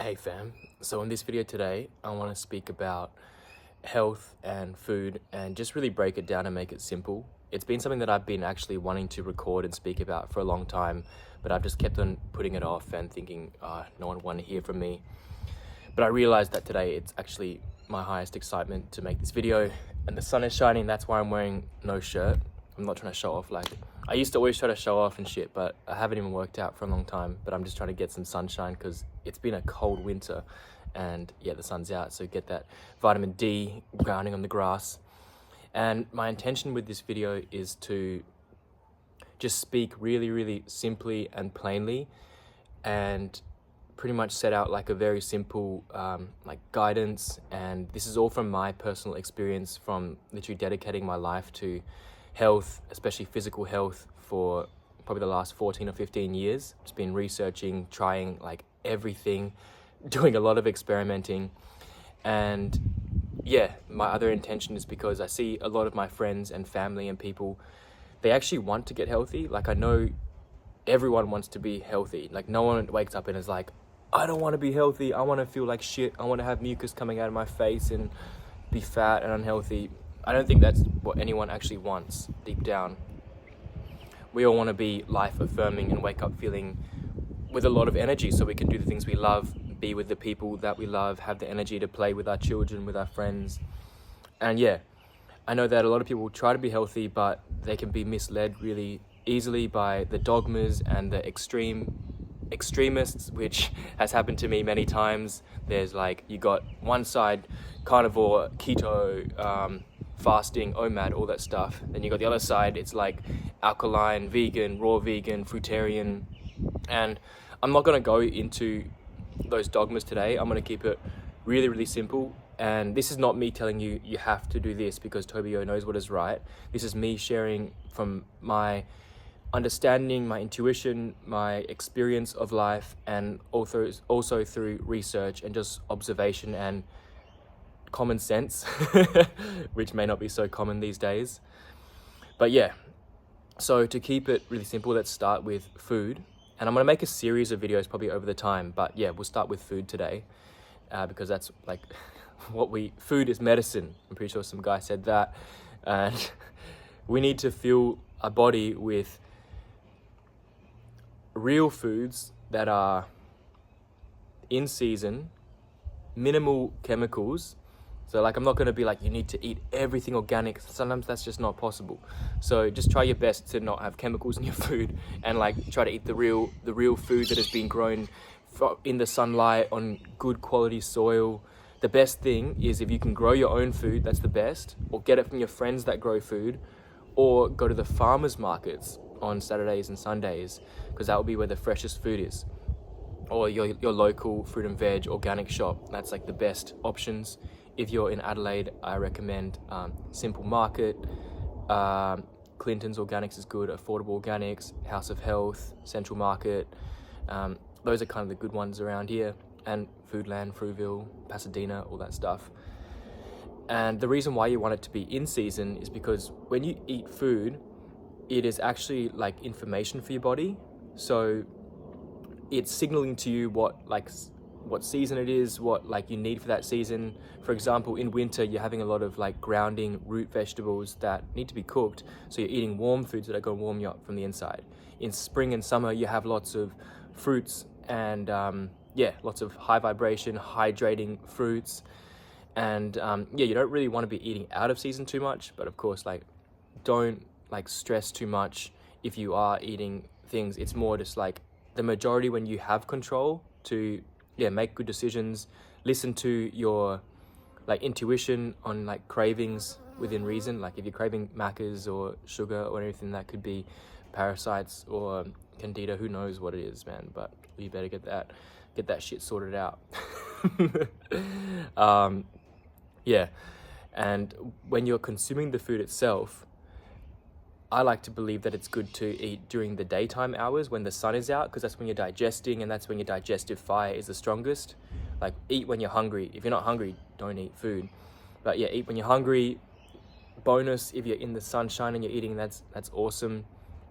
Hey fam, so in this video today, I want to speak about health and food and just really break it down and make it simple. It's been something that I've been actually wanting to record and speak about for a long time, but I've just kept on putting it off and thinking, no one want to hear from me. But I realized that today it's actually my highest excitement to make this video, and the sun is shining. That's why I'm wearing no shirt. I'm not trying to show off. Like, I used to always try to show off and shit, but I haven't even worked out for a long time. But I'm just trying to get some sunshine because it's been a cold winter, and yeah, the sun's out, so get that vitamin D grounding on the grass. And my intention with this video is to just speak really simply and plainly, and pretty much set out like a very simple like guidance. And this is all from my personal experience from literally dedicating my life to health, especially physical health, for probably the last 14 or 15 years. Just been researching, trying like everything, doing a lot of experimenting. And yeah, my other intention is because I see a lot of my friends and family and people, they actually want to get healthy. Like, I know everyone wants to be healthy. Like, no one wakes up and is like, I don't want to be healthy, I want to feel like shit, I want to have mucus coming out of my face and be fat and unhealthy. I don't think that's what anyone actually wants deep down. We all want to be life affirming and wake up feeling with a lot of energy so we can do the things we love, be with the people that we love, have the energy to play with our children, with our friends. And yeah, I know that a lot of people try to be healthy, but they can be misled really easily by the dogmas and the extremists, which has happened to me many times. There's like, you got one side, carnivore, keto, fasting, OMAD, all that stuff. Then you got the other side, it's like alkaline, vegan, raw vegan, fruitarian. And I'm not going to go into those dogmas today. I'm going to keep it really simple. And this is not me telling you you have to do this because Toby Yo knows what is right. This is me sharing from my understanding, my intuition, my experience of life, and also through research and just observation and common sense, which may not be so common these days. But yeah, so to keep it really simple, let's start with food. And I'm going to make a series of videos probably over the time, but yeah, we'll start with food today, because that's like food is medicine. I'm pretty sure some guy said that. And we need to fuel our body with real foods that are in season, minimal chemicals. So like, I'm not going to be like, you need to eat everything organic. Sometimes that's just not possible. So just try your best to not have chemicals in your food, and like try to eat the real food that has been grown in the sunlight on good quality soil. The best thing is if you can grow your own food, that's the best, or get it from your friends that grow food, or go to the farmers markets on Saturdays and Sundays, because that will be where the freshest food is, or your local fruit and veg organic shop. That's like the best options. If you're in Adelaide, I recommend Simple Market, Clinton's Organics is good, Affordable Organics, House of Health, Central Market. Those are kind of the good ones around here, and Foodland, Fruiville, Pasadena, all that stuff. And the reason why you want it to be in season is because when you eat food, it is actually like information for your body. So it's signaling to you what season it is, what like you need for that season. For example, in winter, you're having a lot of like grounding root vegetables that need to be cooked. So you're eating warm foods that are going to warm you up from the inside. In spring and summer, you have lots of fruits and lots of high vibration, hydrating fruits. And you don't really want to be eating out of season too much, but of course, like, don't like stress too much if you are eating things. It's more just like the majority when you have control to make good decisions, listen to your like intuition on like cravings within reason. Like if you're craving macas or sugar or anything, that could be parasites or candida, who knows what it is, man, but you better get that shit sorted out. And when you're consuming the food itself, I like to believe that it's good to eat during the daytime hours when the sun is out, because that's when you're digesting, and that's when your digestive fire is the strongest. Like, eat when you're hungry. If you're not hungry, don't eat food. But yeah, eat when you're hungry. Bonus, if you're in the sunshine and you're eating, that's awesome.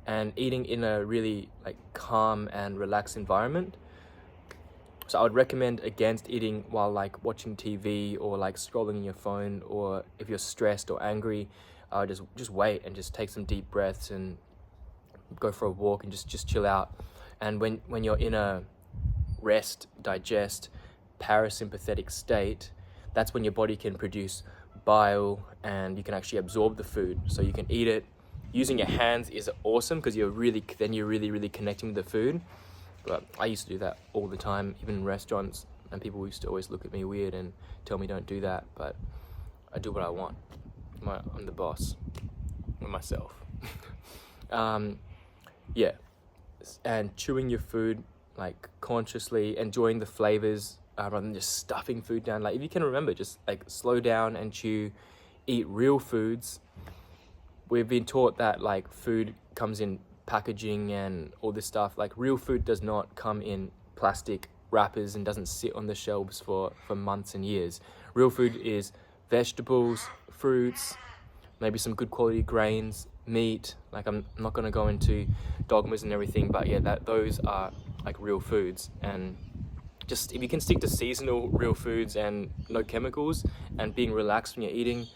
And eating in a really like calm and relaxed environment. So I would recommend against eating while like watching TV or like scrolling in your phone, or if you're stressed or angry, just wait and just take some deep breaths and go for a walk and just chill out. And when you're in a rest, digest, parasympathetic state, that's when your body can produce bile and you can actually absorb the food. So you can eat it. Using your hands is awesome because you're really connecting with the food. But I used to do that all the time, even in restaurants, and people used to always look at me weird and tell me don't do that, but I do what I want. I'm the boss of myself. Yeah, and chewing your food, like consciously enjoying the flavors rather than just stuffing food down. Like if you can remember, just like slow down and chew, eat real foods. We've been taught that like food comes in packaging and all this stuff. Like real food does not come in plastic wrappers and doesn't sit on the shelves for months and years. Real food is vegetables, fruits, maybe some good quality grains, meat. Like I'm not going to go into dogmas and everything, but yeah, those are like real foods. And just if you can stick to seasonal real foods and no chemicals and being relaxed when you're eating,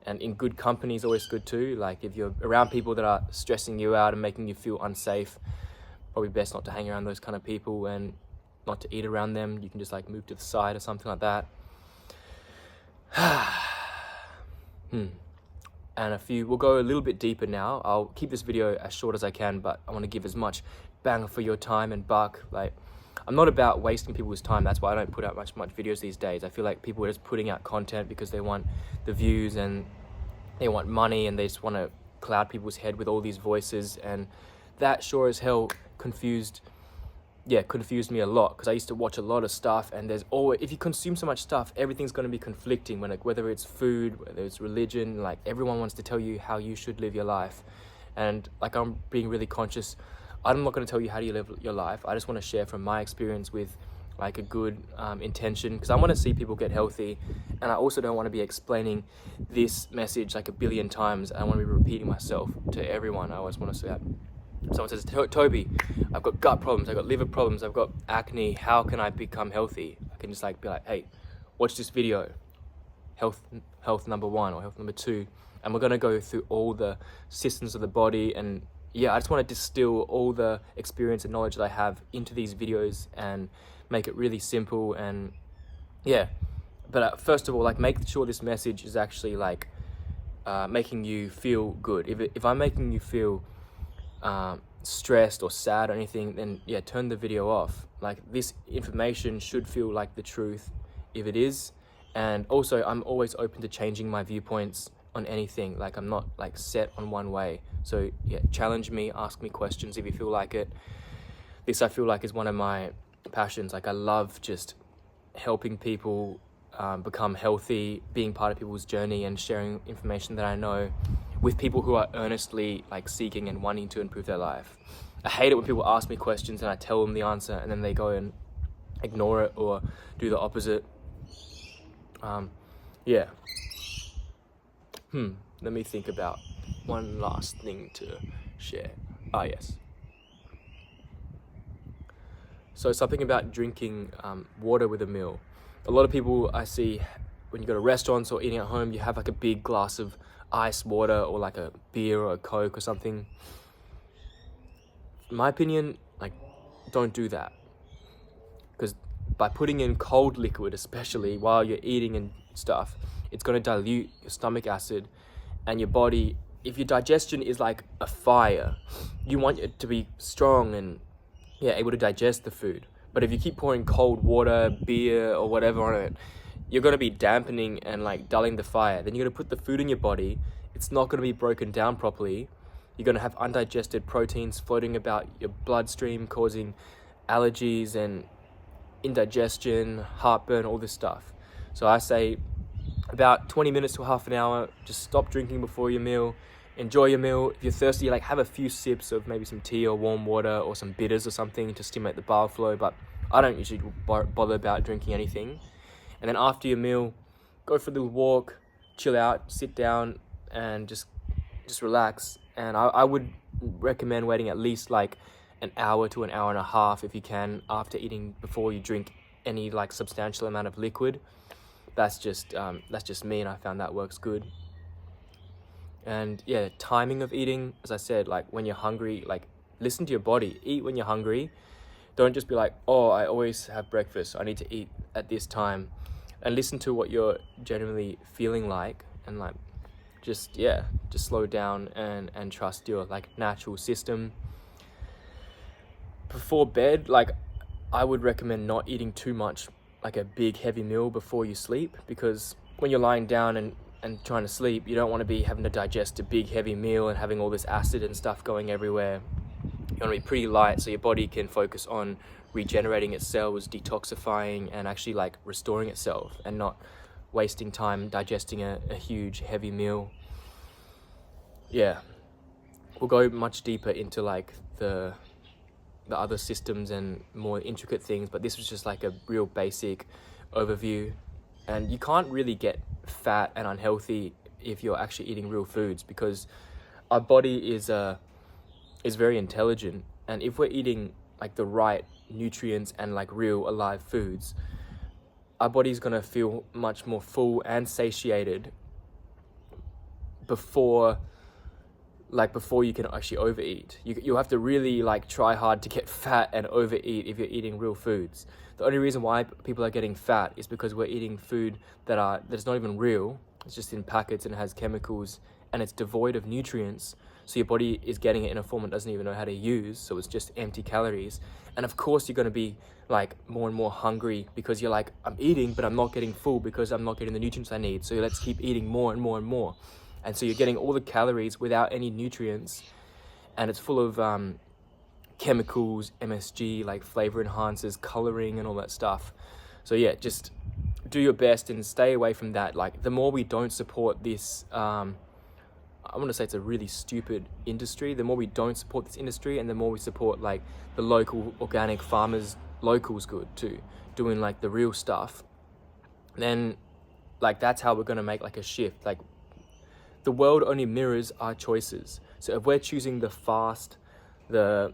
and in good company is always good too. Like if you're around people that are stressing you out and making you feel unsafe, probably best not to hang around those kind of people and not to eat around them. You can just like move to the side or something like that. And we'll go a little bit deeper now. I'll keep this video as short as I can, but I want to give as much bang for your time and buck. Like, I'm not about wasting people's time. That's why I don't put out much videos these days. I feel like people are just putting out content because they want the views and they want money and they just want to cloud people's head with all these voices. And that sure as hell confused me a lot, because I used to watch a lot of stuff, and there's always, if you consume so much stuff, everything's going to be conflicting, whether it's food, whether it's religion. Like everyone wants to tell you how you should live your life, and like I'm being really conscious. I'm not going to tell you how you live your life. I just want to share from my experience with like a good intention, because I want to see people get healthy, and I also don't want to be explaining this message like a billion times. I want to be repeating myself to everyone. I always want to say that. Someone says, Toby, I've got gut problems, I've got liver problems, I've got acne, how can I become healthy? I can just like be like, hey, watch this video, health number 1 or health number 2, and we're going to go through all the systems of the body. And yeah, I just want to distill all the experience and knowledge that I have into these videos and make it really simple. And yeah, but first of all, like make sure this message is actually like making you feel good. If I'm making you feel stressed or sad or anything, then yeah, turn the video off. Like this information should feel like the truth if it is. And also I'm always open to changing my viewpoints on anything. Like I'm not like set on one way. So yeah, challenge me, ask me questions if you feel like it. This I feel like is one of my passions. Like I love just helping people become healthy, being part of people's journey and sharing information that I know with people who are earnestly like seeking and wanting to improve their life. I hate it when people ask me questions and I tell them the answer and then they go and ignore it or do the opposite. Yeah. Let me think about one last thing to share. Yes. So something about drinking water with a meal. A lot of people I see, when you go to restaurants or eating at home, you have like a big glass of ice water or like a beer or a Coke or something. In my opinion, like, don't do that. Because by putting in cold liquid, especially while you're eating and stuff, it's going to dilute your stomach acid and your body. If your digestion is like a fire, you want it to be strong and able to digest the food. But if you keep pouring cold water, beer or whatever on it, you're going to be dampening and like dulling the fire. Then you're going to put the food in your body. It's not going to be broken down properly. You're going to have undigested proteins floating about your bloodstream, causing allergies and indigestion, heartburn, all this stuff. So I say about 20 minutes to half an hour, just stop drinking before your meal. Enjoy your meal. If you're thirsty, like have a few sips of maybe some tea or warm water or some bitters or something to stimulate the bile flow. But I don't usually bother about drinking anything. And then after your meal, go for a little walk, chill out, sit down and just relax. And I would recommend waiting at least like an hour to an hour and a half if you can after eating before you drink any like substantial amount of liquid. That's just me, and I found that works good. And yeah, timing of eating, as I said, like when you're hungry, like listen to your body, eat when you're hungry. Don't just be like, oh, I always have breakfast, so I need to eat at this time. And listen to what you're genuinely feeling like, and like just slow down and trust your like natural system. Before bed, like I would recommend not eating too much, like a big heavy meal before you sleep, because when you're lying down and trying to sleep, you don't want to be having to digest a big heavy meal and having all this acid and stuff going everywhere. You want to be pretty light so your body can focus on regenerating its cells, detoxifying, and actually like restoring itself, and not wasting time digesting a huge heavy meal. Yeah, we'll go much deeper into like the other systems and more intricate things, but this was just like a real basic overview. And you can't really get fat and unhealthy if you're actually eating real foods, because our body is very intelligent, and if we're eating like the right nutrients and like real alive foods, our body's gonna feel much more full and satiated before you can actually overeat. You'll have to really like try hard to get fat and overeat if you're eating real foods. The only reason why people are getting fat is because we're eating food that's not even real. It's just in packets and it has chemicals and it's devoid of nutrients. So your body is getting it in a form it doesn't even know how to use. So it's just empty calories. And of course you're going to be like more and more hungry, because you're like, I'm eating, but I'm not getting full because I'm not getting the nutrients I need. So let's keep eating more and more and more. And so you're getting all the calories without any nutrients, and it's full of chemicals, MSG, like flavor enhancers, coloring and all that stuff. So yeah, just do your best and stay away from that. Like the more we don't support this, I want to say it's a really stupid industry. The more we don't support this industry, and the more we support like the local organic farmers, locals good too, doing like the real stuff, then like that's how we're going to make like a shift. Like the world only mirrors our choices. So if we're choosing the fast, the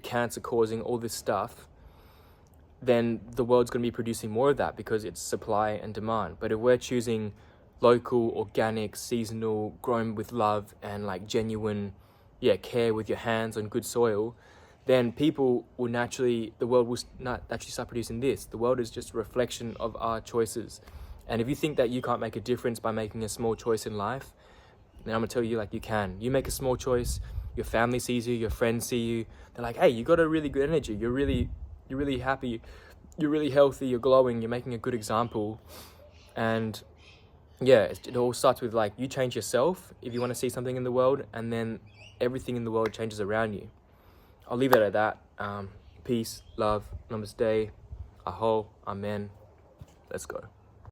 cancer causing, all this stuff, then the world's going to be producing more of that because it's supply and demand. But if we're choosing local, organic, seasonal, grown with love and like genuine care with your hands on good soil, then the world will not actually start producing this. The world is just a reflection of our choices. And if you think that you can't make a difference by making a small choice in life, then I'm gonna tell you, like, you can. You make a small choice, your family sees you, your friends see you, they're like, hey, you got a really good energy, you're really happy, you're really healthy, you're glowing, you're making a good example. And yeah, it all starts with like, you change yourself if you want to see something in the world, and then everything in the world changes around you. I'll leave it at that. Peace, love, namaste, aho, amen. Let's go.